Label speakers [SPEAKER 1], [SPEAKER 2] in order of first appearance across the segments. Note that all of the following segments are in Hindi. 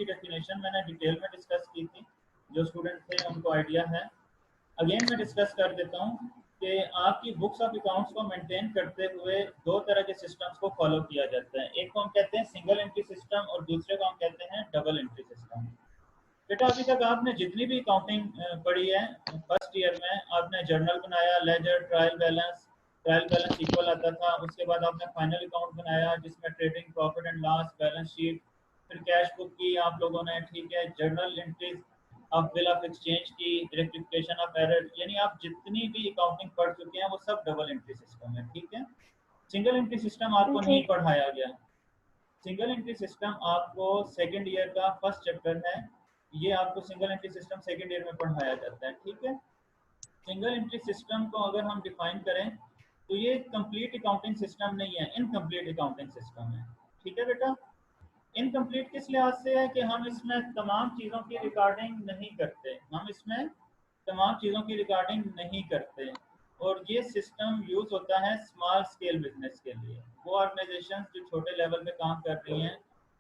[SPEAKER 1] की डेफिनेशन मैंने डिटेल में डिस्कस की थी, जो स्टूडेंट थे उनको आइडिया है। अगेन मैं डिस्कस कर देता हूँ कि आपकी बुक्स ऑफ अकाउंट्स को मेंटेन करते हुए दो तरह के सिस्टम्स को फॉलो किया जाता है। एक को हम कहते हैं सिंगल एंट्री सिस्टम और दूसरे को हम कहते हैं डबल एंट्री सिस्टम। बेटा अभी तक आपने जितनी भी अकाउंटिंग पढ़ी है, फर्स्ट ईयर में आपने जर्नल बनाया, लेजर, ट्रायल बैलेंस इक्वल आता था। उसके बाद आपने फाइनल अकाउंट बनाया जिसमें trading profit and loss, balance sheet, फिर कैश बुक की आप लोगों ने, ठीक है, जर्नल एंट्रीज आप बिल ऑफ एक्सचेंज की, रेक्टिफिकेशन ऑफ एरर, यानी आप जितनी भी अकाउंटिंग पढ़ चुके हैं वो सब डबल एंट्री सिस्टम है, ठीक है। सिंगल एंट्री सिस्टम आपको
[SPEAKER 2] जी
[SPEAKER 1] नहीं पढ़ाया गया। सिंगल एंट्री सिस्टम आपको सेकंड ईयर का फर्स्ट चैप्टर है, ये आपको single entry system second year में पढ़ाया जाता है, ठीक है। सिंगल एंट्री सिस्टम को अगर हम डिफाइन करें तो ये कंप्लीट अकाउंटिंग सिस्टम नहीं है, इनकम्प्लीट अकाउंटिंग सिस्टम है, ठीक है बेटा। इनकम्प्लीट किस लिहाज से है कि हम इसमें तमाम चीज़ों की रिकॉर्डिंग नहीं करते, हम इसमें तमाम चीज़ों की रिकॉर्डिंग नहीं करते। और ये सिस्टम यूज़ होता है स्मॉल स्केल बिजनेस के लिए, वो ऑर्गेनाइजेशन जो छोटे लेवल पे काम कर रही हैं,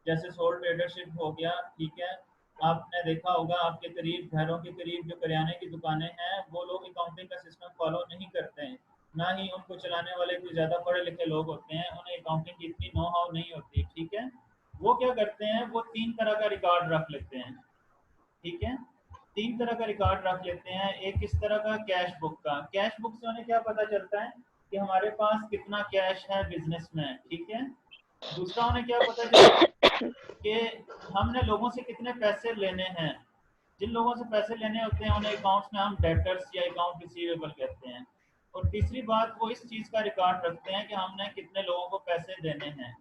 [SPEAKER 1] जैसे सोल ट्रेडरशिप हो गया, ठीक है। आपने देखा होगा आपके करीब, घरों के करीब जो करियाने की दुकानें हैं, वो लोग अकाउंटिंग का सिस्टम फॉलो नहीं करते हैं, ना ही उनको चलाने वाले कोई ज़्यादा पढ़े लिखे लोग होते हैं, उन्हें अकाउंटिंग की इतनी नो हाउ नहीं होती, ठीक है। वो क्या करते हैं, वो तीन तरह का रिकॉर्ड रख लेते हैं, ठीक है। तीन तरह का रिकॉर्ड रख लेते हैं। एक इस तरह का कैश बुक का, कैश बुक से उन्हें क्या पता चलता है कि हमारे पास कितना कैश है बिजनेस में, ठीक है। दूसरा उन्हें क्या पता चलता है कि हमने लोगों से कितने पैसे लेने हैं। जिन लोगों से पैसे लेने होते हैं उन्हें अकाउंट्स में हम डेटर्स या अकाउंट रिसीवेबल कहते हैं। और तीसरी बात, वो इस चीज़ का रिकॉर्ड रखते हैं कि हमने कितने लोगों को पैसे देने हैं।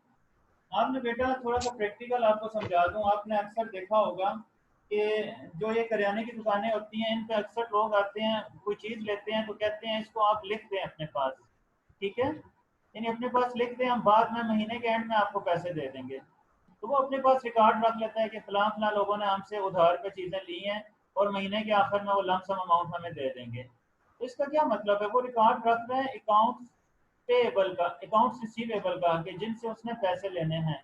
[SPEAKER 1] आपने बेटा थोड़ा सा प्रैक्टिकल आपको समझा दूं, आपने अक्सर देखा होगा कि जो ये करियाने की दुकानें होती हैं, इन पे अक्सर लोग आते हैं, कोई चीज़ लेते हैं तो कहते हैं इसको आप लिख दें अपने पास, ठीक है, यानी अपने पास लिख दें, हम बाद में महीने के एंड में आपको पैसे दे देंगे। तो वो अपने पास रिकॉर्ड रख लेता है कि फलां फलां लोगों ने हमसे उधार पे चीज़ें ली हैं और महीने के आखिर में वो लमसम अमाउंट हमें दे देंगे। तो इसका क्या मतलब है, वो रिकॉर्ड रख रहे हैं अकाउंट्स पेएबल का, अकाउंट्स रिसीवेबल का, कि जिनसे उसने पैसे लेने हैं।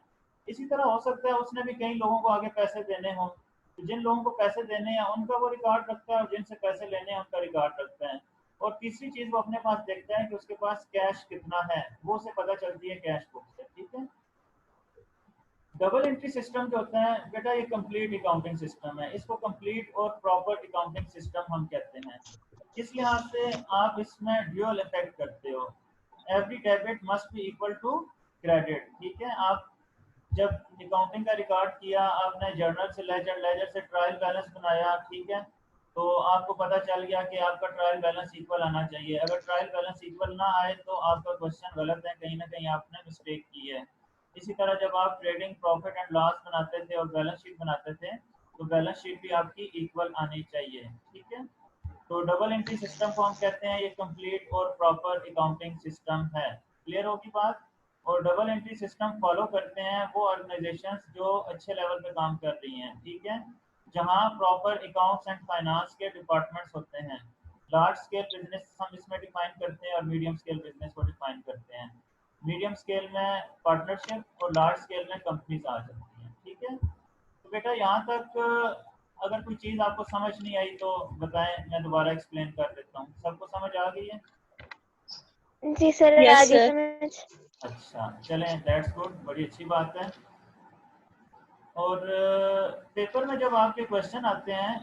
[SPEAKER 1] इसी तरह हो सकता है उसने भी कई लोगों को आगे पैसे देने हों, तो जिन लोगों को पैसे देने हैं उनका वो रिकॉर्ड रखता है और जिनसे पैसे लेने हैं उनका रिकॉर्ड रखता है। और तीसरी चीज़ वो अपने पास देखता है कि उसके पास कैश कितना है, वो उसे पता चलती है कैश बुक से, ठीक है। डबल एंट्री सिस्टम जो होता है बेटा, ये कंप्लीट अकाउंटिंग सिस्टम है, इसको कंप्लीट और प्रॉपर अकाउंटिंग सिस्टम हम कहते हैं। इस लिहाज से आप इसमें ड्यूअल इफेक्ट करते हो, every debit must be equal to credit, ठीक है। आप जब अकाउंटिंग का रिकॉर्ड किया, आपने जर्नल से लेजर, लेजर से ट्रायल बैलेंस बनाया, ठीक है, तो आपको पता चल गया कि आपका ट्रायल बैलेंस इक्वल आना चाहिए। अगर ट्रायल बैलेंस इक्वल ना आए तो आपका क्वेश्चन गलत है, कहीं ना कहीं आपने मिस्टेक की है। इसी तरह जब आप ट्रेडिंग प्रॉफिट एंड लॉस बनाते थे और बैलेंस शीट बनाते थे, तो बैलेंस शीट भी आपकी इक्वल आनी चाहिए, ठीक है। तो डबल एंट्री सिस्टम को हम कहते हैं ये कंप्लीट और प्रॉपर अकाउंटिंग सिस्टम है। क्लियर होगी बात। और डबल एंट्री सिस्टम फॉलो करते हैं वो ऑर्गेनाइजेशंस जो अच्छे लेवल पे काम कर रही हैं, ठीक है, जहां प्रॉपर अकाउंट्स एंड फाइनेंस के डिपार्टमेंट्स होते हैं। लार्ज स्केल बिजनेस हम इसमें डिफाइन करते हैं और मीडियम स्केल बिजनेस को डिफाइन करते हैं। मीडियम स्केल में पार्टनरशिप और लार्ज स्केल में कंपनीज आ सकती हैं, ठीक है। तो बेटा यहाँ तक अगर कोई चीज़ आपको समझ नहीं आई तो बताएं, मैं दोबारा एक्सप्लेन कर देता हूँ। सबको समझ आ गई है?
[SPEAKER 2] जी सर,
[SPEAKER 3] यस
[SPEAKER 2] आगे
[SPEAKER 3] सर।
[SPEAKER 2] समझ।
[SPEAKER 1] अच्छा चलें, दैट्स गुड, बड़ी अच्छी बात है। और पेपर में जब आपके क्वेश्चन आते हैं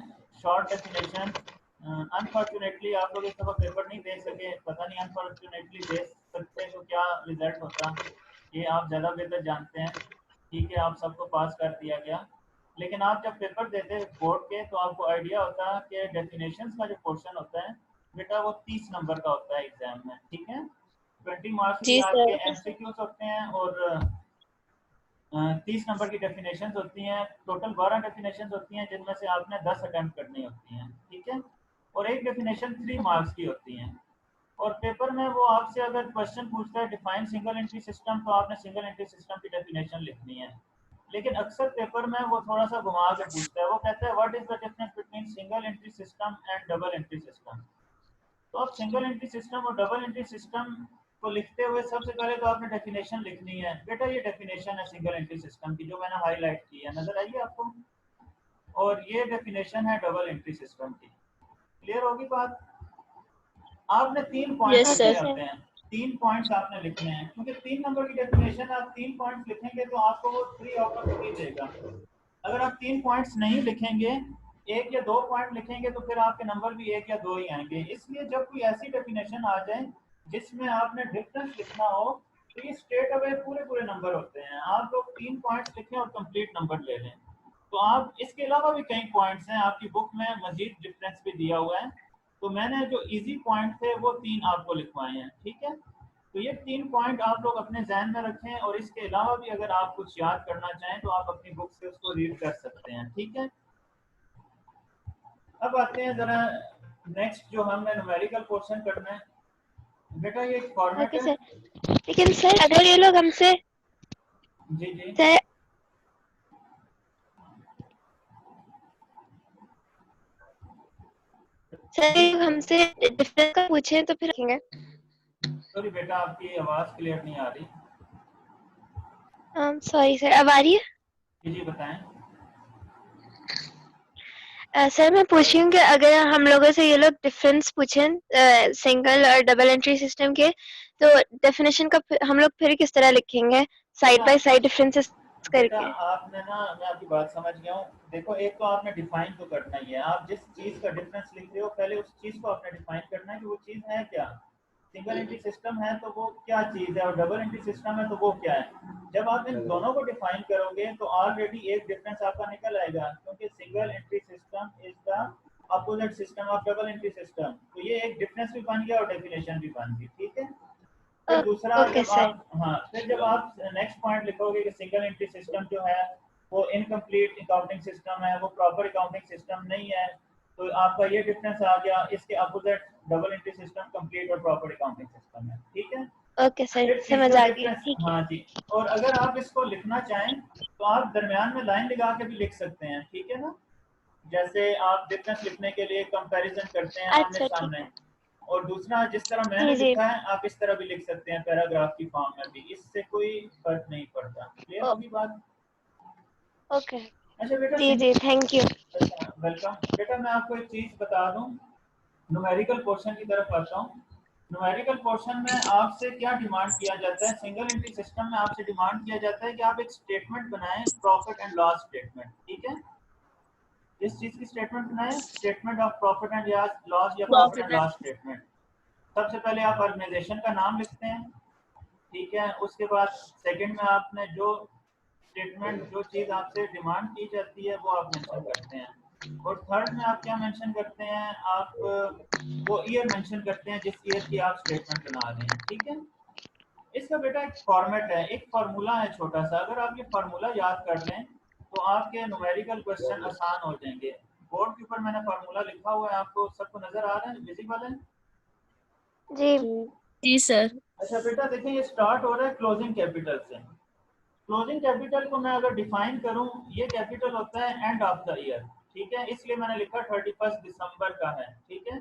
[SPEAKER 1] शॉर्ट डेफिनेशन, अनफॉर्चुनेटली आप लोग इस दफ़ा पेपर नहीं दे सके, पता नहीं अनफॉर्चुनेटली दे सकते तो क्या रिजल्ट होता, ये आप ज़्यादा बेहतर जानते हैं, ठीक है। आप सबको पास कर दिया गया, लेकिन आप जब पेपर देते बोर्ड के तो आपको आइडिया होता कि डेफिनेशंस का जो पोर्शन होता है बेटा वो 30 नंबर का होता है एग्जाम में, ठीक है। 20 मार्क्स की
[SPEAKER 3] जी
[SPEAKER 1] आपके
[SPEAKER 3] सर।
[SPEAKER 1] एमसीक्यूज होते हैं और 30 नंबर की डेफिनेशंस होती हैं। टोटल 12 डेफिनेशंस होती हैं जिनमें से आपने 10 अटेम्प्ट करनी होती हैं, ठीक है। और एक डेफिनेशन 3 मार्क्स की होती हैं। और पेपर में वो आपसे अगर क्वेश्चन पूछता है डिफाइन सिंगल एंट्री सिस्टम, तो आपने सिंगल एंट्री सिस्टम की डेफिनेशन लिखनी है। लेकिन अक्सर पेपर में वो थोड़ा सा घुमा के पूछता है, वो कहता है what is the difference between single entry system and double entry system. तो आप सिंगल एंट्री सिस्टम और डबल एंट्री सिस्टम को लिखते हुए सबसे पहले तो आपने डेफिनेशन लिखनी है। बेटा ये डेफिनेशन है सिंगल एंट्री सिस्टम की जो मैंने हाईलाइट की है, नजर आई है आपको? और ये डेफिनेशन है डबल एंट्री सिस्टम की। क्लियर होगी बात? आपने 3 पॉइंट्स
[SPEAKER 3] Yes,
[SPEAKER 1] लिखे
[SPEAKER 3] sir.
[SPEAKER 1] होते हैं, 3 पॉइंट्स आपने लिखने हैं, क्योंकि 3 नंबर की डेफिनेशन आप 3 पॉइंट्स लिखेंगे तो आपको वो 3 आउट ऑफ 3 देगा। अगर आप 3 पॉइंट्स नहीं लिखेंगे, 1 या 2 पॉइंट लिखेंगे, तो फिर आपके नंबर भी 1 या 2 ही आएंगे। इसलिए जब कोई ऐसी डेफिनेशन आ जाए जिसमें आपने डिफरेंस लिखना हो, तो ये स्ट्रेट अवे पूरे पूरे नंबर होते हैं। आप लोग 3 पॉइंट्स लिखें और कंप्लीट नंबर ले लें। तो आप इसके अलावा भी कई पॉइंट्स हैं, आपकी बुक में मजीद डिफरेंस भी दिया हुआ है, तो मैंने जो इजी पॉइंट थे वो 3 आपको लिखवाए हैं। ठीक है, तो ये 3 पॉइंट आप लोग अपने जहन में रखें, और इसके अलावा भी अगर आप कुछ याद करना चाहें तो आप अपनी बुक से उसको रीड कर सकते हैं। ठीक है, अब आते हैं जरा नेक्स्ट जो हमने न्यूमेरिकल पोर्शन करना है। बेटा ये एक फॉर्मेट
[SPEAKER 2] ओके
[SPEAKER 1] है।
[SPEAKER 2] सर, लेकिन सर अगर ये लोग हमसे
[SPEAKER 1] जी जी
[SPEAKER 2] सर सर ये लोग हमसे डिफरेंस का पूछे तो फिर रखेंगे।
[SPEAKER 1] सॉरी बेटा, आपकी आवाज क्लियर नहीं आ रही।
[SPEAKER 2] सॉरी सर, अब आ रही है?
[SPEAKER 1] जी जी बताएं।
[SPEAKER 2] सर मैं पूछ रही हूँ कि अगर हम लोगों से ये लोग डिफरेंस पूछें सिंगल और डबल एंट्री सिस्टम के, तो डेफिनेशन का हम लोग फिर किस तरह लिखेंगे, साइड बाय साइड डिफरेंसेस
[SPEAKER 1] बेटा
[SPEAKER 2] करके?
[SPEAKER 1] आपने ना, मैं आपकी बात समझ गया हूँ। देखो, एक तो आपने डिफाइन तो करना ही है। आप जिस चीज का डिफरेंस लिख रहे हो, पहले उस चीज को आपने डिफाइन करना है कि वो चीज है क्या। सिंगल एंट्री सिस्टम है तो वो क्या चीज है, और डबल एंट्री सिस्टम है तो वो क्या है। जब आप इन दोनों को डिफाइन करोगे तो ऑलरेडी एक डिफरेंस आपका निकल आएगा, क्योंकि single entry system is the opposite system of double entry system. तो ये एक डिफरेंस भी बन गया और डेफिनेशन भी बन गई। ठीक है, फिर दूसरा
[SPEAKER 2] ओके
[SPEAKER 1] जब
[SPEAKER 2] सर।
[SPEAKER 1] आप, हाँ, फिर जब आप नेक्स्ट पॉइंट लिखोगे कि सिंगल एंट्री सिस्टम जो है वो इनकम्प्लीट अकाउंटिंग सिस्टम है, वो प्रॉपर अकाउंटिंग सिस्टम नहीं है, तो आपका ये डिफरेंस आ गया। इसके opposite double entry system complete और प्रॉपर अकाउंटिंग सिस्टम है। ठीक है,
[SPEAKER 2] ओके सर,
[SPEAKER 1] फिर
[SPEAKER 2] समझ
[SPEAKER 1] तीसरा
[SPEAKER 2] आ गई,
[SPEAKER 1] डिफरेंस,
[SPEAKER 2] ठीक है।
[SPEAKER 1] हाँ जी। और अगर आप इसको लिखना चाहें तो आप दरमियान में लाइन लगा के भी लिख सकते हैं। ठीक है ना, जैसे आप डिफरेंस लिखने के लिए कंपैरिजन करते हैं आमने
[SPEAKER 2] अच्छा ठीक
[SPEAKER 1] सामने।
[SPEAKER 2] है।
[SPEAKER 1] और दूसरा, जिस तरह मैंने
[SPEAKER 2] जी जी।
[SPEAKER 1] लिखा है आप इस तरह भी लिख सकते हैं, पैराग्राफ की फॉर्म में भी, इससे कोई फर्क नहीं पड़ता। क्लियर
[SPEAKER 2] ओ,
[SPEAKER 1] होगी बात?
[SPEAKER 2] ओके।
[SPEAKER 1] अच्छा बेटा,
[SPEAKER 2] जी जी, थैंक यू।
[SPEAKER 1] अच्छा वेलकम। बेटा मैं आपको एक चीज बता दूं, न्यूमेरिकल पोर्शन की तरफ आता हूँ। न्यूमेरिकल पोर्शन में आपसे क्या डिमांड किया जाता है? सिंगल एंट्री सिस्टम में आपसे डिमांड किया जाता है कि आप एक स्टेटमेंट बनाएं, प्रॉफिट एंड लॉस स्टेटमेंट। ठीक है, इस चीज की स्टेटमेंट बनाएं, statement of profit and loss या प्रॉफिट एंड लॉस स्टेटमेंट। सबसे पहले आप ऑर्गेनाइजेशन का नाम लिखते हैं। ठीक है, उसके बाद सेकंड में आपने जो स्टेटमेंट, जो चीज आपसे डिमांड की जाती है वो आप मेंशन करते हैं। और थर्ड में आप क्या मेंशन करते हैं? आप वो ईयर मेंशन करते हैं जिस ईयर की आप स्टेटमेंट बना रहे हैं। ठीक है, इसका बेटा एक फॉर्मेट है, एक फार्मूला है छोटा सा। अगर आप ये फार्मूला याद कर लें तो आपके न्यूमेरिकल क्वेश्चन आसान हो जाएंगे। बोर्ड के ऊपर मैंने फार्मूला लिखा हुआ है, आपको सबको नजर आ रहा है, विजिबल है?
[SPEAKER 2] जी
[SPEAKER 3] जी सर।
[SPEAKER 1] अच्छा बेटा देखिए, ये स्टार्ट हो रहा है क्लोजिंग कैपिटल से। क्लोजिंग कैपिटल को मैं अगर डिफाइन करूं, ये कैपिटल होता है एंड ऑफ द ईयर। ठीक है, इसलिए मैंने लिखा 31 दिसंबर का है। ठीक है,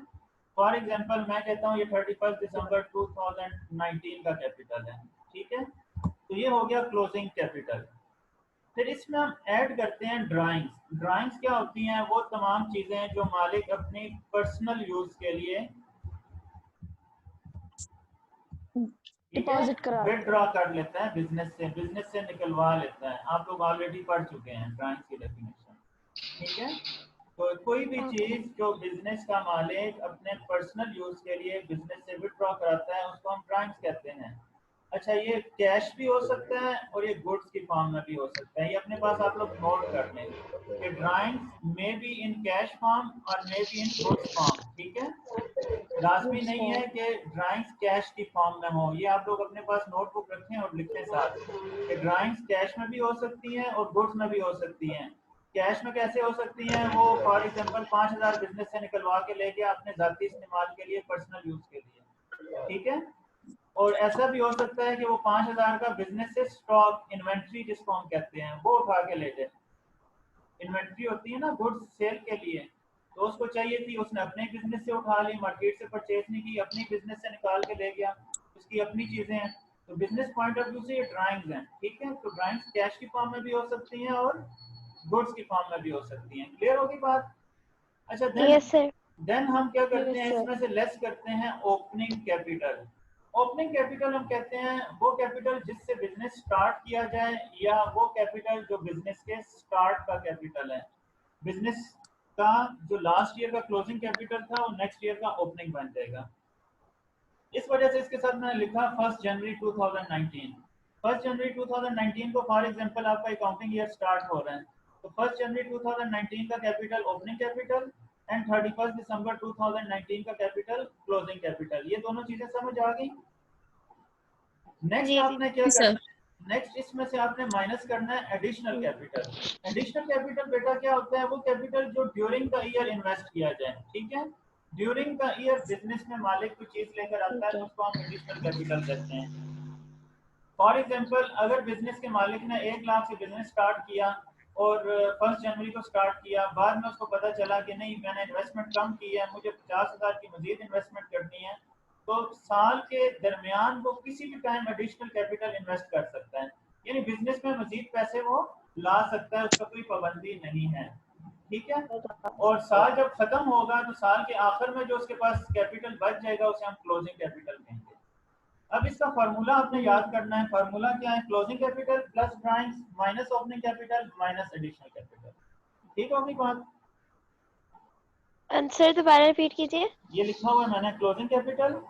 [SPEAKER 1] फॉर एग्जांपल मैं कहता हूं ये 31 दिसंबर 2019 का कैपिटल है। ठीक है, तो ये हो गया क्लोजिंग कैपिटल। फिर इसमें हम ऐड करते हैं ड्राइंग्स। ड्राइंग्स क्या होती हैं? वो तमाम चीजें जो मालिक अपनी पर्सनल यूज के लिए, ठीक है,
[SPEAKER 3] डिपॉजिट करा
[SPEAKER 1] विदड्रॉ कर लेता है बिजनेस से, बिजनेस से निकलवा लेता है। आप लोग ऑलरेडी पढ़ चुके हैं ड्राइंग्स की डेफिनेशन। ठीक है, तो कोई भी
[SPEAKER 2] ओके।
[SPEAKER 1] चीज जो बिजनेस का मालिक अपने पर्सनल यूज के लिए बिजनेस से विदड्रॉ कराता है उसको हम ड्राइंग्स कहते हैं। अच्छा, ये कैश भी हो सकता है और ये गुड्स की फॉर्म में भी हो सकता है। ये अपने पास आप लोग नोट कर लें कि drawings may be in cash form और may be in goods form. ठीक है, लाजमी नहीं है कि ड्राइंग्स कैश की फॉर्म में हो। ये आप लोग अपने पास नोटबुक रखें और लिखते साथ कि ड्राइंग्स कैश में भी हो सकती हैं और गुड्स में भी हो सकती हैं। कैश में कैसे हो सकती हैं? वो फॉर एग्जांपल 5,000 बिजनेस से निकलवा के ले गया अपने जाती इस्तेमाल के लिए, पर्सनल यूज के लिए। ठीक है, और ऐसा भी हो सकता है कि वो 5,000 का बिजनेस से स्टॉक, इन्वेंट्री जिसको हम कहते हैं, वो उठा के ले जाए। इन्वेंट्री होती है ना गुड्स सेल के लिए, तो उसको चाहिए थी, उसने अपने बिजनेस से उठा ली, मार्केट से परचेज नहीं की, अपनी बिजनेस से निकाल के ले गया, उसकी अपनी चीजें हैं। तो बिजनेस पॉइंट ऑफ व्यू से ये ड्राइंग्स हैं। ठीक है, तो ड्राइंग्स कैश की फॉर्म में भी हो सकती हैं और गुड्स की फॉर्म में भी हो सकती हैं। क्लियर होगी बात? अच्छा,
[SPEAKER 2] यस सर।
[SPEAKER 1] देन हम क्या करते
[SPEAKER 3] Yes,
[SPEAKER 1] हैं,
[SPEAKER 3] sir.
[SPEAKER 1] इसमें से लेस करते हैं ओपनिंग कैपिटल। ओपनिंग कैपिटल हम कहते हैं वो कैपिटल जिससे बिजनेस स्टार्ट किया जाए, या वो कैपिटल जो बिजनेस के स्टार्ट का कैपिटल है। बिजनेस का जो लास्ट ईयर का क्लोजिंग कैपिटल था वो नेक्स्ट ईयर का ओपनिंग बन जाएगा। इस वजह से इसके साथ मैंने लिखा 1 जनवरी 2019। 1 जनवरी 2019 को फॉर एग्जांपल आपका अकाउंटिंग ईयर स्टार्ट हो रहा है, तो 1 जनवरी 2019 का कैपिटल ओपनिंग कैपिटल एंड 31 दिसंबर 2019 का कैपिटल क्लोजिंग कैपिटल। ये दोनों चीजें समझ आ गई? नेक्स्ट
[SPEAKER 2] जी जी।
[SPEAKER 1] आपने क्या
[SPEAKER 3] Yes, sir.
[SPEAKER 1] करना है, नेक्स्ट इसमें से आपने माइनस करना है एडिशनल कैपिटल। एडिशनल कैपिटल बेटा क्या होता है, वो कैपिटल जो ड्यूरिंग द ईयर इन्वेस्ट किया जाए। ठीक है, ड्यूरिंग द ईयर बिजनेस में मालिक कोई चीज लेकर आता है तो उसको हम एडिशनल कैपिटल कहते हैं। फॉर एग्जांपल अगर बिजनेस के मालिक ने 1 लाख से बिजनेस स्टार्ट किया और 1 जनवरी को स्टार्ट किया, बाद में उसको पता चला कि नहीं मैंने इन्वेस्टमेंट कम की है, मुझे 50,000 की मजीद इन्वेस्टमेंट करनी है, तो साल के दरमियान वो किसी भी टाइम एडिशनल कैपिटल इन्वेस्ट कर सकता है। यानी बिजनेस में मजीद पैसे वो ला सकता है, उसका कोई पाबंदी नहीं है। ठीक है, और साल जब खत्म होगा तो साल के आखिर में जो उसके पास कैपिटल बच जाएगा उसे हम क्लोजिंग कैपिटल कहेंगे। अब इसका फार्मूला आपने याद करना है। फार्मूला क्या है, closing capital plus drawings minus opening capital minus additional capital. ठीक होगी बात?
[SPEAKER 2] आंसर दोबारा रिपीट कीजिए।
[SPEAKER 1] ये लिखा हुआ है मैंने, क्लोजिंग कैपिटल,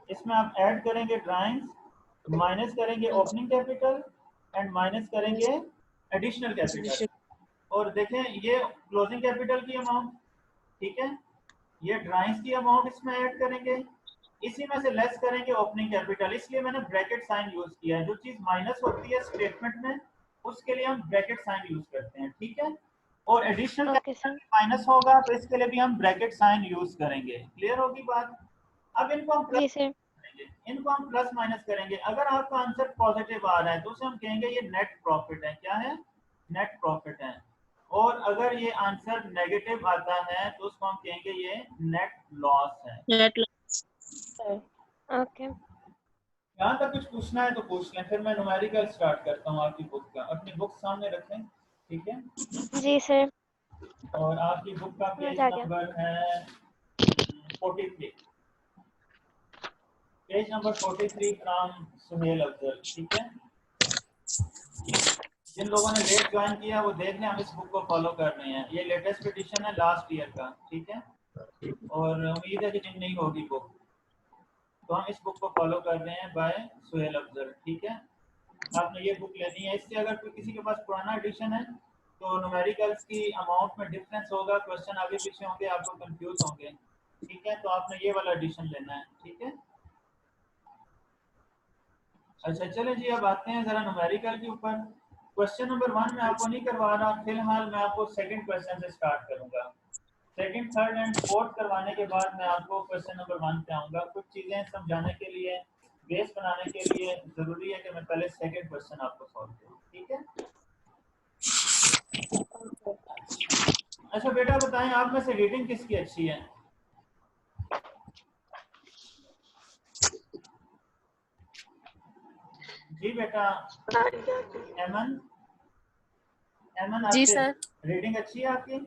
[SPEAKER 1] इसमें आप ऐड करेंगे ड्राइंग्स, माइनस करेंगे ओपनिंग कैपिटल एंड माइनस करेंगे एडिशनल कैपिटल। और देखें ये क्लोजिंग कैपिटल की अमाउंट, ठीक है, ये ड्राइंग्स की अमाउंट इसमें ऐड करेंगे, इसी में से लेस करेंगे ओपनिंग कैपिटल। इसलिए मैंने ब्रैकेट साइन यूज किया है। जो चीज माइनस होती है स्टेटमेंट में उसके लिए हम ब्रैकेट साइन यूज करते हैं। ठीक है, और additional
[SPEAKER 2] okay
[SPEAKER 1] capital
[SPEAKER 2] sir.
[SPEAKER 1] Minus होगा तो इसके लिए भी हम ब्रैकेट साइन यूज करेंगे। क्लियर होगी बात? अब इनको हम
[SPEAKER 2] जी
[SPEAKER 1] प्लस
[SPEAKER 2] सर।
[SPEAKER 1] करेंगे, इनको हम प्लस माइनस करेंगे। अगर आपका आंसर पॉजिटिव आ रहा है तो उसे हम कहेंगे ये नेट प्रॉफिट है। क्या है? नेट प्रॉफिट है। और अगर ये आंसर नेगेटिव आता है तो उसको हम कहेंगे ये नेट लॉस है।
[SPEAKER 3] Net loss.
[SPEAKER 2] ओके।
[SPEAKER 1] यहाँ तक कुछ पूछना है तो पूछ लें, फिर मैं न्यूमेरिकल स्टार्ट करता हूँ आपकी बुक का। अपनी बुक सामने रखें, ठीक है,
[SPEAKER 2] जी सर।
[SPEAKER 1] और आपकी बुक का पेज
[SPEAKER 2] समझ आ गया।
[SPEAKER 1] नंबर है 43। Page number 43 from Suhail Afzal. ठीक है, जिन लोगों ने लेट ज्वाइन किया वो देख लें, हम इस बुक को फॉलो कर रहे हैं। ये लेटेस्ट एडिशन है लास्ट ईयर का। ठीक है, और उम्मीद है कि चेंज नहीं होगी बुक, तो हम इस बुक को फॉलो कर रहे हैं बाय सुहेल अफजल। ठीक है, आपने ये बुक लेनी है। इससे अगर कोई किसी के पास पुराना एडिशन है तो न्यूमेरिकल्स की अमाउंट में डिफरेंस होगा, क्वेश्चन आगे पीछे होंगे, आपको कंफ्यूज होंगे। ठीक है, तो आपने ये वाला एडिशन लेना है। ठीक है, अच्छा चले जी, अब आते हैं जरा न्यूमेरिकल के ऊपर। क्वेश्चन नंबर 1 में आपको नहीं करवा रहा, फिलहाल मैं आपको सेकंड क्वेश्चन से स्टार्ट करूंगा। सेकंड, थर्ड एंड फोर्थ करवाने के बाद मैं आपको क्वेश्चन नंबर 1 पे आऊंगा। कुछ चीजें समझाने के लिए, बेस बनाने के लिए जरूरी है कि मैं पहले सेकंड क्वेश्चन आपको सॉल्व करूं। ठीक है, अच्छा बेटा बताएं, आप में से रीडिंग किसकी अच्छी है? जी बेटा, एमन, एमन
[SPEAKER 3] जी
[SPEAKER 1] आपसे
[SPEAKER 3] सर।
[SPEAKER 1] रीडिंग अच्छी है आपकी?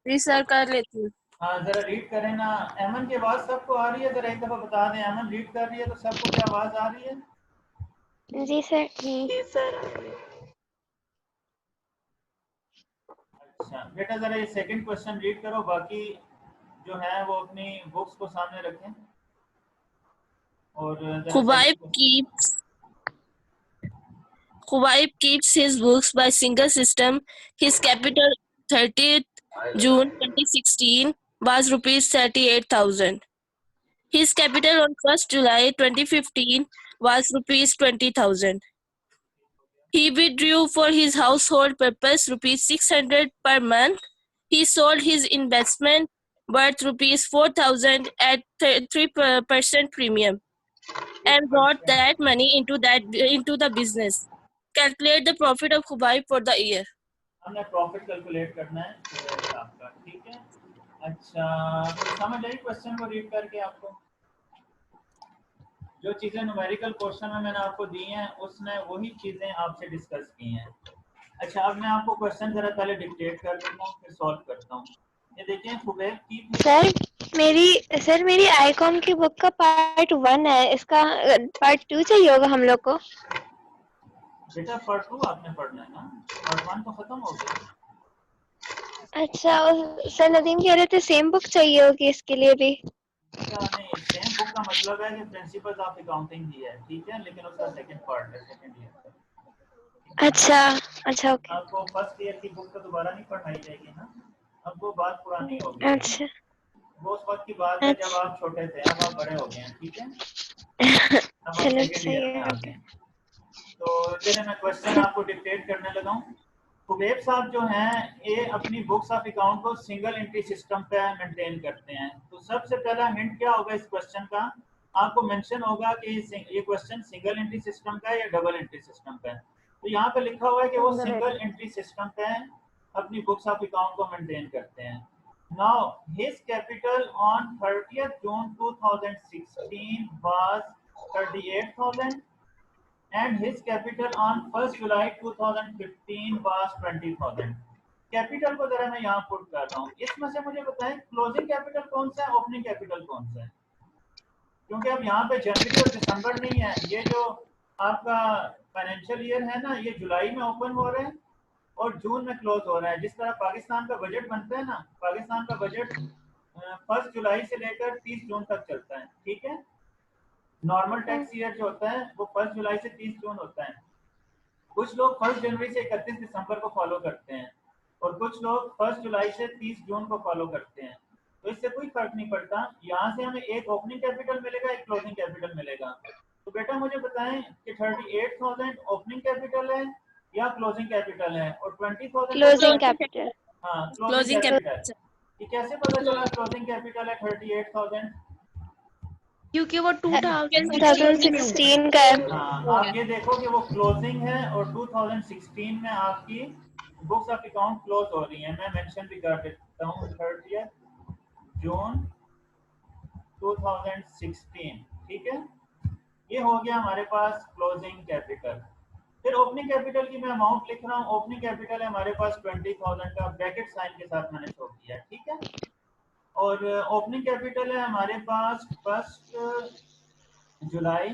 [SPEAKER 3] जी सर, कर लेती हूँ।
[SPEAKER 1] हाँ जरा रीड करें ना। एमन की आवाज सबको आ रही है? जरा एक दफा बता दें, एमन रीड कर रही है तो सबको क्या आवाज आ रही है?
[SPEAKER 2] जी सर। जी सर।
[SPEAKER 1] अच्छा बेटा, जरा ये सेकंड क्वेश्चन रीड करो, बाकी जो है वो अपनी बुक्स को सामने रखें और जरा
[SPEAKER 3] Khubaib
[SPEAKER 1] second.
[SPEAKER 3] keeps Khubaib keeps his books by single system. His capital 30th June 2016 was rupees 38,000. His capital on 1st July 2015 was rupees 20,000. He withdrew for his household purpose rupees 600 per month. He sold his investment worth rupees 4,000 at 3% premium and brought that money into the business. Calculate the profit of Khubaib for the year.
[SPEAKER 1] हमने प्रॉफिट कैलकुलेट करना है सुहेल साहब का। ठीक है, अच्छा तो समझ आई क्वेश्चन को रीड करके आपको? जो चीजें न्यूमेरिकल क्वेश्चन में मैंने आपको दी हैं उसने वही चीजें आपसे डिस्कस की हैं। अच्छा, अब मैं आपको क्वेश्चन जरा पहले डिक्टेट कर देता हूँ, फिर सॉल्व करता हूँ। ये देखें, खुबैब की
[SPEAKER 2] सर मेरी आईकॉम की बुक का पार्ट 1 है, इसका पार्ट 2 चाहिए होगा हम लोग को।
[SPEAKER 1] बेटा पार्ट 2 आपने पढ़ना है ना, पार्ट 1 तो खत्म हो गया।
[SPEAKER 2] अच्छा, और सर नदीम कह रहे थे सेम बुक चाहिए होगी इसके लिए भी।
[SPEAKER 1] अच्छा नहीं, सेम बुक का मतलब है कि प्रिंसिपल्स ऑफ अकाउंटिंग ही है, ठीक है, लेकिन उसका सेकंड पार्ट है, सेकंड ईयर का।
[SPEAKER 2] अच्छा अच्छा, ओके।
[SPEAKER 1] आपको फर्स्ट ईयर की बुक तो दोबारा नहीं पढ़ाई जाएगी ना, अब वो बात पुरानी हो गई है।
[SPEAKER 2] अच्छा
[SPEAKER 1] वो उस वक्त की बात है जब
[SPEAKER 2] अच्छा।
[SPEAKER 1] आप छोटे थे, अब आप बड़े हो गए हैं, ठीक है, अब आप
[SPEAKER 2] चलो
[SPEAKER 1] सेकंड
[SPEAKER 2] सही
[SPEAKER 1] ईयर में
[SPEAKER 2] है,
[SPEAKER 1] आ गए
[SPEAKER 2] ओके।
[SPEAKER 1] हैं। तो चलिए मैं क्वेश्चन आपको डिक्टेट करने लगा हूँ। खुबैब साहब जो हैं ये अपनी बुक्स ऑफ अकाउंट को सिंगल एंट्री सिस्टम पे मेंटेन करते हैं। तो सबसे पहला हिंट क्या होगा इस क्वेश्चन का, आपको मेंशन होगा कि ये क्वेश्चन सिंगल एंट्री सिस्टम का है या डबल एंट्री सिस्टम का है। तो यहाँ पे लिखा हुआ है कि वो सिंगल एंट्री सिस्टम पे अपनी बुक्स ऑफ अकाउंट को मेंटेन करते हैं। Now his capital on 30th June 2016 was 38,000 and his capital on 1st July 2015 was 20,000। Capital को जरा मैं यहाँ पुट कर रहा हूँ, इसमें से मुझे बताएं क्लोजिंग कैपिटल कौन सा है, ओपनिंग कैपिटल कौन सा है, क्योंकि अब यहाँ पे जनवरी और दिसंबर नहीं है, ये जो आपका फाइनेंशियल ईयर है ना, ये जुलाई में ओपन हो रहा है और जून में क्लोज हो रहा है। जिस तरह पाकिस्तान का बजट बनता है ना, पाकिस्तान का बजट 1 जुलाई से लेकर 30 जून तक चलता है, ठीक है। नॉर्मल टैक्स ईयर जो होता है वो 1 जुलाई से 30 जून होता है। कुछ लोग 1 जनवरी से 31 दिसंबर को फॉलो करते हैं और कुछ लोग 1 जुलाई से 30 जून को फॉलो करते हैं। तो इससे कोई फर्क नहीं पड़ता, यहाँ से हमें एक ओपनिंग कैपिटल मिलेगा, एक क्लोजिंग कैपिटल मिलेगा। तो बेटा मुझे बताएं कि 38,000 ओपनिंग कैपिटल है या क्लोजिंग कैपिटल है, और 20,000
[SPEAKER 2] क्लोजिंग कैपिटल।
[SPEAKER 1] हाँ क्लोजिंग
[SPEAKER 3] क्लोजिंग
[SPEAKER 1] कैपिटल।
[SPEAKER 3] कैपिटल।
[SPEAKER 1] ये कैसे पता चला क्लोजिंग कैपिटल है 38,000?
[SPEAKER 4] क्योंकि वो
[SPEAKER 2] 2016 का है।
[SPEAKER 1] हाँ, आप ये देखो कि वो क्लोजिंग है और 2016 में आपकी बुक्स ऑफ अकाउंट क्लोज हो रही है। मैं मेंशन भी कर देता हूँ 30th June 2016, ठीक है। ये हो गया हमारे पास क्लोजिंग कैपिटल। फिर ओपनिंग कैपिटल की मैं अमाउंट लिख रहा हूँ। ओपनिंग कैपिटल है हमारे पास 20,000 का, ब्रैकेट साइन के साथ मैंने शो किया, ठीक है। और ओपनिंग कैपिटल है हमारे पास 1 जुलाई,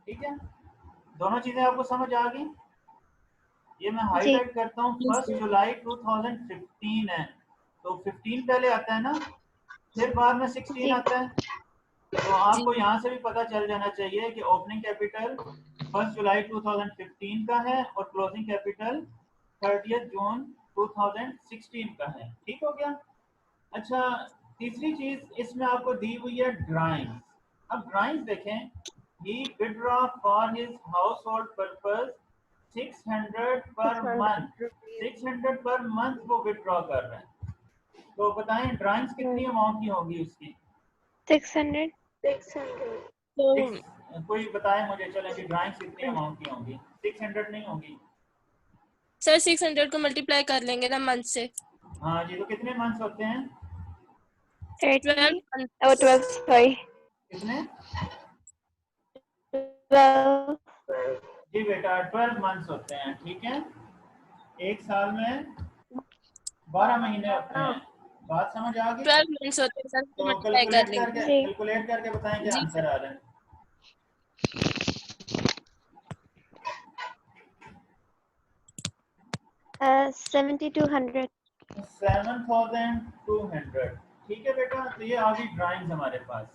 [SPEAKER 1] ठीक है। दोनों चीजें आपको समझ आ गई। ये मैं
[SPEAKER 2] जी।
[SPEAKER 1] हाईलाइट करता हूँ, 1 जुलाई 2015 है, तो 15 पहले आता है ना, फिर बाद में 16
[SPEAKER 2] जी।
[SPEAKER 1] आता है। तो आपको यहाँ से भी पता चल जाना चाहिए कि ओपनिंग कैपिटल 1 जुलाई 2015 का है और क्लोजिंग कैपिटल 30th जून 2016 का है, ठीक हो गया। अच्छा, तीसरी चीज इसमें आपको दी हुई है ड्राइंग। अब ड्राइंग देखें, he withdraw for his household purpose 600 per month, 600 per month वो विड्रॉ कर रहे हैं। तो बताएं ड्राइंग्स कितनी अमाउंट की होगी उसकी?
[SPEAKER 2] 600।
[SPEAKER 3] तो
[SPEAKER 1] कोई बताए मुझे, चलें कि ड्राइंग्स कितनी अमाउंट की होंगी? 600 नहीं होगी
[SPEAKER 3] सर 600 को मल्टीप्लाई कर लेंगे ना मंथ से।
[SPEAKER 1] हाँ जी, तो कितने मंथ्स होते हैं?
[SPEAKER 2] 30
[SPEAKER 3] 12
[SPEAKER 2] और 12, सॉरी,
[SPEAKER 1] कितने?
[SPEAKER 2] 12।
[SPEAKER 1] जी बेटा 12 मंथ्स होते हैं, ठीक है। एक साल में 12 महीने होते हैं। बात समझ आ गई?
[SPEAKER 3] 12 मंथ्स होते हैं सर,
[SPEAKER 1] तो
[SPEAKER 3] मल्टीप्लाई कर लेंगे।
[SPEAKER 2] जी।
[SPEAKER 1] कैलकुलेट करके बताएं क्या
[SPEAKER 3] जी
[SPEAKER 1] आंसर आ रहा है।
[SPEAKER 2] 7200।
[SPEAKER 1] 7,200, ठीक है बेटा। तो ये आ गई ड्राइंग्स हमारे पास।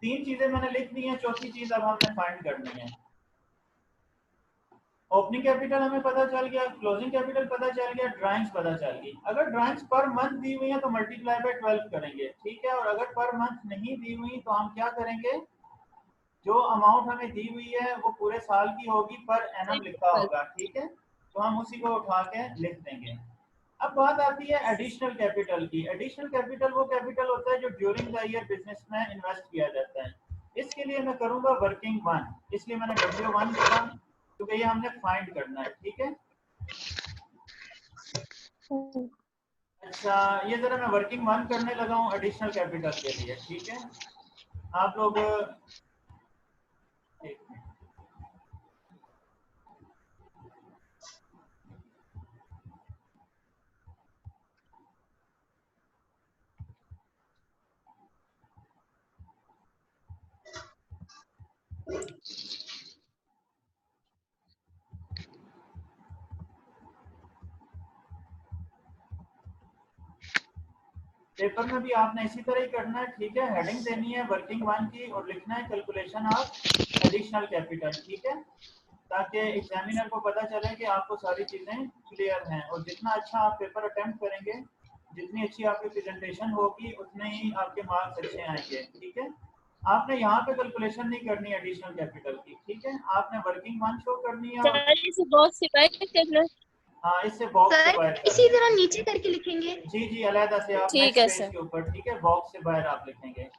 [SPEAKER 1] तीन चीजें मैंने लिख दी हैं, चौथी चीज अब हमने फाइंड करनी है। ओपनिंग कैपिटल हमें पता चल गया, क्लोजिंग कैपिटल पता चल गया, ड्राइंग्स पता चल गई। अगर ड्राइंग्स पर मंथ दी हुई है तो मल्टीप्लाई बाय 12 करेंगे, ठीक है। और अगर पर मंथ नहीं दी हुई तो हम क्या करेंगे, जो अमाउंट हमें दी हुई है वो पूरे साल की होगी, पर एनम लिखा होगा, ठीक है। तो हम उसी को उठा के लिख देंगे। अब बात आती है एडिशनल कैपिटल की। एडिशनल कैपिटल वो कैपिटल होता है जो ड्यूरिंग द ईयर बिजनेस में इन्वेस्ट किया जाता है। इसके लिए मैं करूंगा वर्किंग 1, इसलिए मैंने W1 लिखा, क्योंकि ये हमने फाइंड करना है, ठीक है। अच्छा, ये जरा मैं वर्किंग 1 करने लगा हूँ एडिशनल कैपिटल के लिए, ठीक है। आप लोग एक मिनट, पेपर में भी आपने इसी तरह ही करना है, ठीक है। हेडिंग देनी है वर्किंग वन की और लिखना है कैलकुलेशन ऑफ एडिशनल कैपिटल, ठीक है, ताकि एग्जामिनर को पता चले कि आपको सारी चीज़ें क्लियर हैं। और जितना अच्छा आप पेपर अटेम्प्ट करेंगे, जितनी अच्छी आपकी प्रेजेंटेशन होगी, उतने ही आपके मार्क्स अच्छे आएंगे, ठीक है। आपने यहाँ पे कैलकुलेशन नहीं करनी एडिशनल कैपिटल की, ठीक है, आपने वर्किंग वन शो करनी है।
[SPEAKER 3] सर इसे बॉक्स से बाहर करना।
[SPEAKER 1] हाँ, इससे बॉक्स से बाहर
[SPEAKER 4] सर
[SPEAKER 1] कर
[SPEAKER 4] इसी
[SPEAKER 1] दें।
[SPEAKER 4] तरह नीचे करके लिखेंगे।
[SPEAKER 1] जी जी, अलहदा से आप
[SPEAKER 3] ठीक
[SPEAKER 1] नेक्स्ट
[SPEAKER 3] है
[SPEAKER 1] पेज
[SPEAKER 3] सर।
[SPEAKER 1] के ऊपर, ठीक है, बॉक्स से बाहर आप लिखेंगे।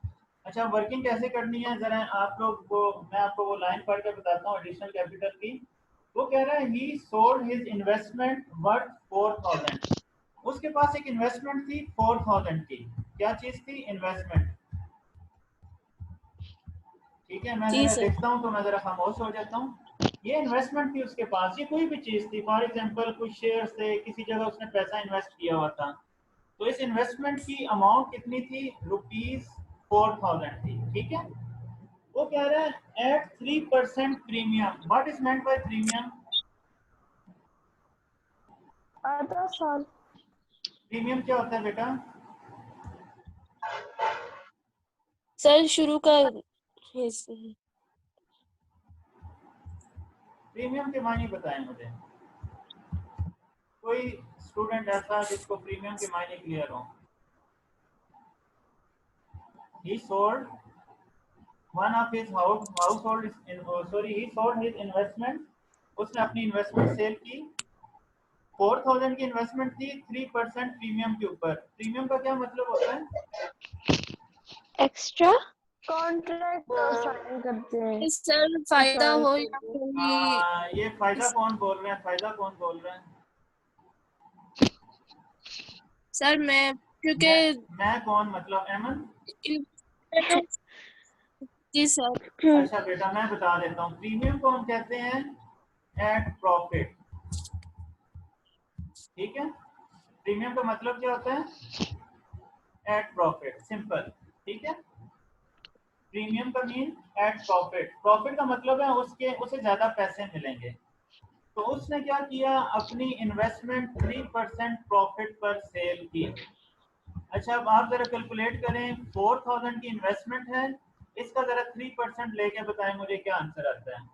[SPEAKER 1] अच्छा, वर्किंग कैसे करनी है जरा आप लोग को मैं आपको वो लाइन पढ़ के बताता हूँ एडिशनल कैपिटल की। वो कह रहा है ही सोल्ड हिज इन्वेस्टमेंट वर्थ 4000। उसके पास एक इन्वेस्टमेंट थी 4000 की। क्या चीज थी? इन्वेस्टमेंट, ठीक है। मैं
[SPEAKER 3] जी
[SPEAKER 1] जरा
[SPEAKER 3] सर।
[SPEAKER 1] देखता हूँ तो मैं जरा खामोश हो जाता हूँ। ये इन्वेस्टमेंट थी उसके पास, ये कोई भी चीज थी, फॉर एग्जांपल कुछ शेयर से किसी जगह उसने पैसा इन्वेस्ट किया हुआ था। तो इस इन्वेस्टमेंट की अमाउंट कितनी थी? ₹4000 थी, ठीक है। वो कह रहा है at 3% premium. What is meant by premium?
[SPEAKER 3] आधा साल।
[SPEAKER 1] प्रीमियम क्या होता है बेटा?
[SPEAKER 3] सर शुरू का
[SPEAKER 1] प्रीमियम के मायने बताएं मुझे, कोई स्टूडेंट ऐसा जिसको प्रीमियम के मायने क्लियर हो। ही sold one of his household sorry he sold his investment. उसने अपनी इन्वेस्टमेंट सेल की। 4000 की इन्वेस्टमेंट थी 3% प्रीमियम के ऊपर। प्रीमियम का क्या मतलब होता है?
[SPEAKER 2] एक्स्ट्रा
[SPEAKER 3] कॉन्ट्रैक्ट साइन करते हैं। सर फायदा हो या कोई।
[SPEAKER 1] ये फायदा कौन बोल रहे हैं? फायदा कौन बोल रहे हैं?
[SPEAKER 3] सर मैं क्योंकि
[SPEAKER 1] मैं कौन मतलब अहमद?
[SPEAKER 3] जी सर।
[SPEAKER 1] अच्छा बेटा, मैं बता देता हूँ प्रीमियम को हम कहते हैं एट प्रॉफिट, ठीक है। प्रीमियम का मतलब क्या होता है? एट प्रॉफिट, सिंपल, ठीक है। प्रीमियम का मीन एट प्रॉफिट। प्रॉफिट का मतलब है उसे ज्यादा पैसे मिलेंगे। तो उसने क्या किया? अपनी इन्वेस्टमेंट 3% प्रॉफिट पर सेल की। अच्छा, अब आप जरा कैलकुलेट करें, 4000 की इन्वेस्टमेंट है, इसका जरा 3% लेके बताएं मुझे क्या आंसर आता है।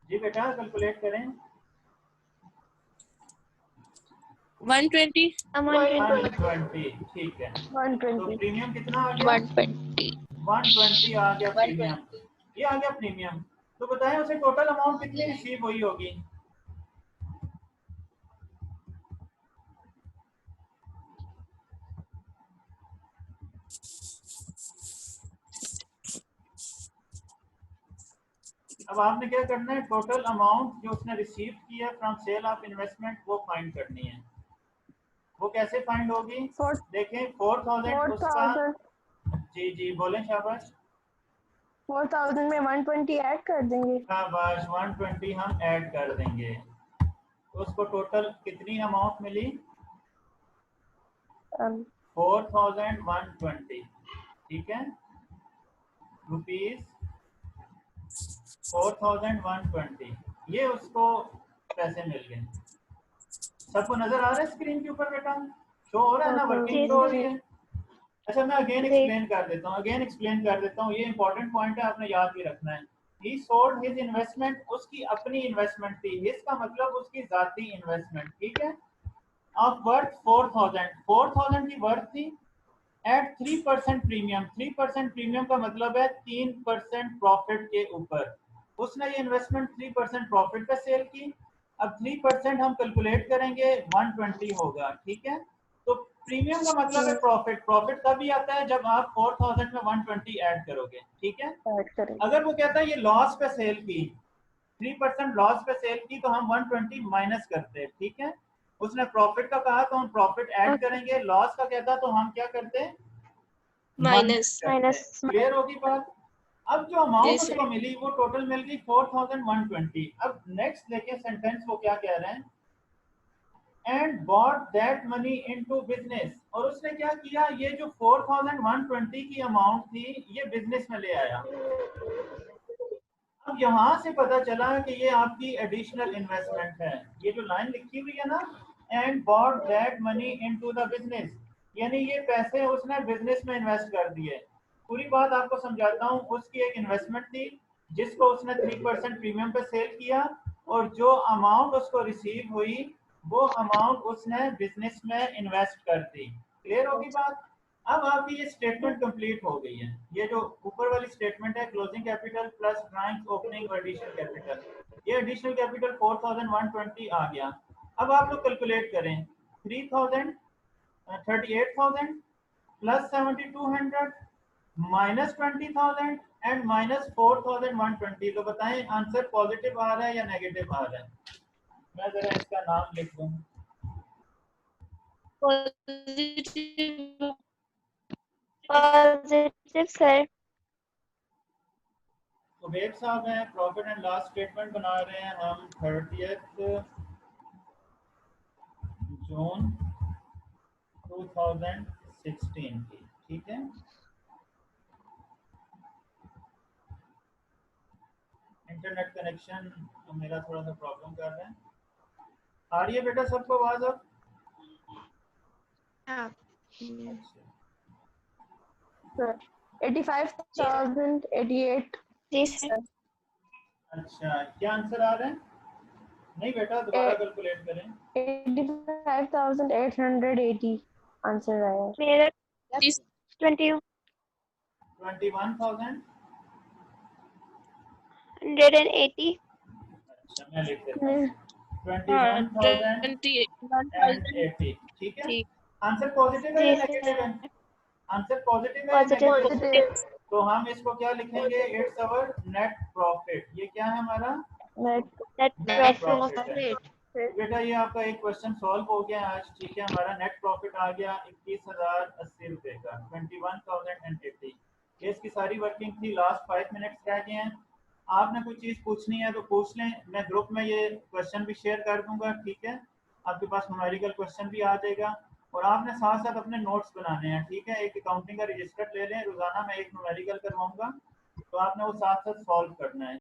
[SPEAKER 1] जी बेटा, कैलकुलेट करें।
[SPEAKER 3] 120।
[SPEAKER 1] 120, ठीक है। तो
[SPEAKER 3] 120।
[SPEAKER 1] प्रीमियम कितना आ गया?
[SPEAKER 2] 120
[SPEAKER 1] 120 आ गया प्रीमियम। ये आ गया प्रीमियम। तो बताएं उसे टोटल अमाउंट कितनी रिसीव हुई होगी? अब आपने क्या करना है? टोटल अमाउंट जो उसने रिसीव किया फ्रॉम सेल ऑफ इन्वेस्टमेंट वो फाइंड करनी है। वो कैसे फाइंड होगी? देखें 4000 उसका। जी जी बोलें, शाबाश।
[SPEAKER 3] 4000 में 120 ऐड कर देंगे।
[SPEAKER 1] शाबाश, 120 हम ऐड कर देंगे तो उसको टोटल कितनी अमाउंट मिली? 4120, ठीक है, रुपीज 4120। ये उसको पैसे मिल गए। सबको नजर आ रहा है स्क्रीन के ऊपर बेटा? शो हो रहा है ना? वर्किंग शो हो रही है? अच्छा, मैं अगेन एक्सप्लेन कर देता हूँ, ये इंपॉर्टेंट पॉइंट है, आपने याद भी रखना है। ही सोल्ड हिज इन्वेस्टमेंट, उसकी अपनी इन्वेस्टमेंट थी। हिज का मतलब उसकी जाती इन्वेस्टमेंट, ठीक है, ऑफ वर्थ 4000 की वर्थ थी एट 3% प्रीमियम। 3% प्रीमियम का मतलब है 3% प्रॉफिट के ऊपर। उसने ये इन्वेस्टमेंट 3% प्रॉफिट पे सेल की। अब 3% हम कैलकुलेट करेंगे, 120 होगा, ठीक है। तो प्रीमियम का मतलब है प्रॉफिट। प्रॉफिट तभी आता है जब आप 4000 में 120 ऐड करोगे, ठीक है। अगर वो कहता है ये लॉस पे सेल की, 3% लॉस पे सेल की, तो हम 120 माइनस करते हैं, ठीक है। उसने प्रॉफिट का कहा तो हम प्रॉफिट ऐड करेंगे, लॉस का कहता तो हम क्या करते हैं?
[SPEAKER 3] माइनस।
[SPEAKER 1] क्लियर होगी बात? अब जो अमाउंट उसको मिली वो टोटल मिल गई 4120। अब नेक्स्ट देखें सेंटेंस वो क्या कह रहे हैं? And bought that money into business, और उसने क्या किया, ये जो 4120 की अमाउंट थी ये बिजनेस में ले आया। अब यहाँ से पता चला कि ये आपकी एडिशनल इन्वेस्टमेंट है। ये जो लाइन लिखी हुई है ना, and bought that money into the business, यानी ये पैसे उसने बिजनेस में इन्वेस्ट कर दिए। पूरी बात आपको समझाता हूँ। उसकी एक इन्वेस्टमेंट थी जिसको उसने 3% प्रीमियम पे सेल किया, और जो अमाउंट उसको रिसीव हुई वो अमाउंट उसने बिजनेस में इन्वेस्ट कर दी। क्लियर होगी बात? अब आपकी ये स्टेटमेंट कंप्लीट हो गई है। ये जो ऊपर वाली स्टेटमेंट है, closing capital plus drawing opening और एडिशनल कैपिटल, ये एडिशनल कैपिटल 4120 आ गया। अब आप लोग कैलकुलेट करें, 3000 38,000 प्लस 7200 माइनस 20,000 एंड माइनस 4120। तो बताएं आंसर पॉजिटिव आ रहा है या नेगेटिव आ रहा है? मैं जरा इसका नाम लिख दूं।
[SPEAKER 3] Positive.
[SPEAKER 2] Positive sir.
[SPEAKER 1] उबैद साहब हैं, प्रॉफिट एंड लॉस स्टेटमेंट बना रहे हैं हम 30 जून 2016 की, ठीक है। इंटरनेट कनेक्शन मेरा थोड़ा सा प्रॉब्लम कर रहा है। आ रही है बेटा सबको आवाज अब?
[SPEAKER 4] Sir, 85,088.
[SPEAKER 2] जी सर।
[SPEAKER 1] अच्छा, क्या आंसर आ रहा है? नहीं बेटा, दोबारा कैलकुलेट करें।
[SPEAKER 4] 85,880 आंसर आया।
[SPEAKER 2] मेरा
[SPEAKER 3] This
[SPEAKER 2] 2180।
[SPEAKER 1] 21,000। अच्छा, मैं लिख देता हूँ 21,080, ठीक है। आंसर पॉजिटिव है
[SPEAKER 2] जी
[SPEAKER 1] या
[SPEAKER 2] सर।
[SPEAKER 1] नेगेटिव है? आंसर पॉजिटिव है या
[SPEAKER 2] पॉजिटिव।
[SPEAKER 1] नेगेटिव? तो हम इसको क्या लिखेंगे, इट्स अवर नेट प्रॉफिट। ये क्या है हमारा?
[SPEAKER 2] Net
[SPEAKER 1] net
[SPEAKER 2] profit.
[SPEAKER 1] प्रॉफिट है। बेटा ये आपका एक क्वेश्चन सॉल्व हो गया आज, ठीक है। हमारा नेट प्रॉफिट आ गया 21,080 रुपए का, 21,080। ये इसकी सारी वर्किंग थी। लास्ट 5 मिनट्स रह गए हैं। आपने कोई चीज़ पूछनी है तो पूछ लें, मैं ग्रुप में ये क्वेश्चन भी शेयर कर दूंगा, ठीक है। आपके पास न्यूमेरिकल क्वेश्चन भी आ जाएगा, और आपने साथ साथ अपने नोट्स बनाने हैं, ठीक है। एक अकाउंटिंग का रजिस्टर ले लें, रोजाना मैं एक न्यूमेरिकल करवाऊंगा, तो आपने वो साथ साथ सॉल्व करना है।